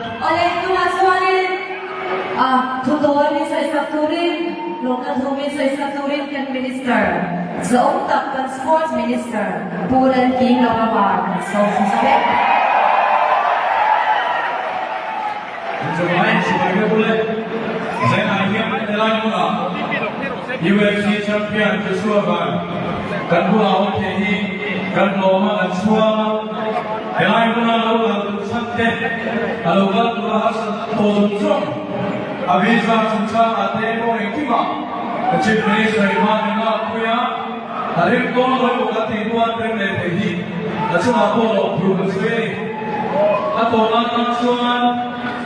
Oleh tuan-tuanin, tutuan ni sa isaturin, local home sa isaturin kan minister. Sawm takkan sports minister, Pulan King Lomawag. So, sasabi? Sebagai boleh, saya nak dalam mula UFC champion Joshua kan pula okey kan lama kan semua dalam mula lalu santai lalu kan bahas tozong aviza sunca ate ko ekima chief minister Iman na puya hari ko lalu kati tuan premier lagi asal apa perlu sekali atau lantas tuan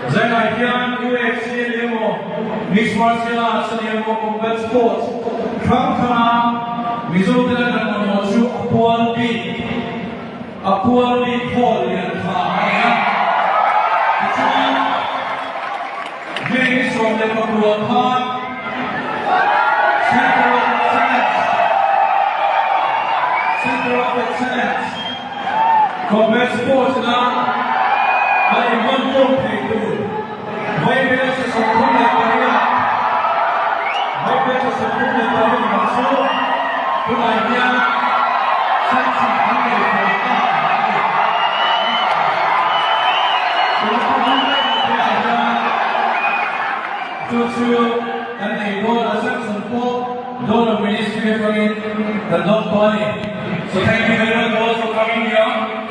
saya kian UFC lemo MISMA sila asal lemo combat sports khamkhana Mizoram dengan menuju apual di hall yang kaya games from the Papuan Center of Excellence combat sports na May mandong itu, may beses sa kulay kaya, may beses sa kulay kaya masuk, kulay niya, saksi kami kaya. Kulay kaya, susu dan ibu asal sempat, dua ministry kami dan dua. So thank you very much for coming here.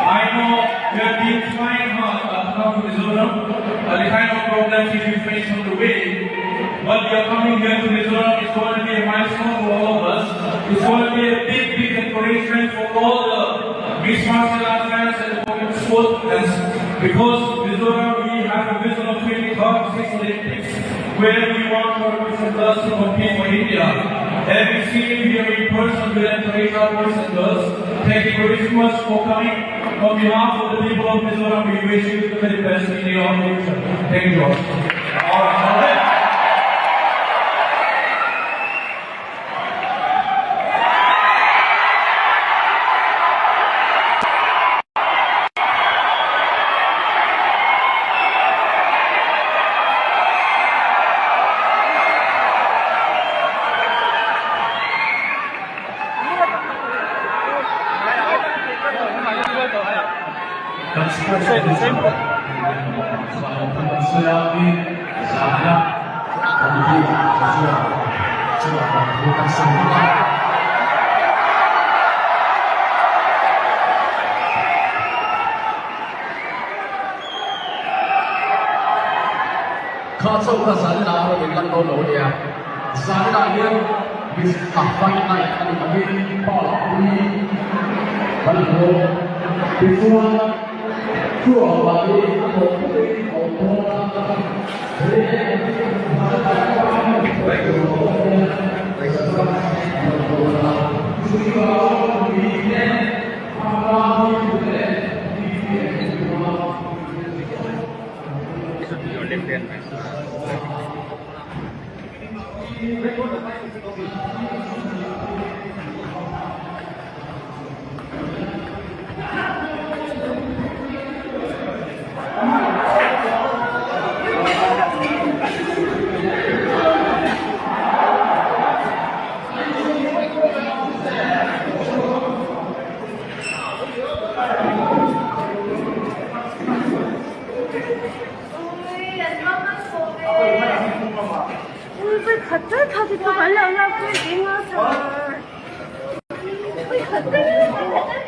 I know we have been trying hard to come to Mizoram, the kind of problems we face on the way. But we are coming here to Mizoram. It's going to be a milestone for all of us. It's going to be a big encouragement for all the MISMA fans and the sports fans. Because Mizoram, we have a vision of 2036 Olympics, where we want our different girls to compete for India. Every team here in person will encourage our boys and girls. Thank you very much for coming. On behalf of the people of Mizoram, we wish you the very best in your future. Thank you all. All right. Kau coba saja nak dengan dulu dia. Saya dia bisa apa yang naik kali bagi poli, baru bisa jual bagi 갑자기 다들 또 말려오려고 인화서. 갑자기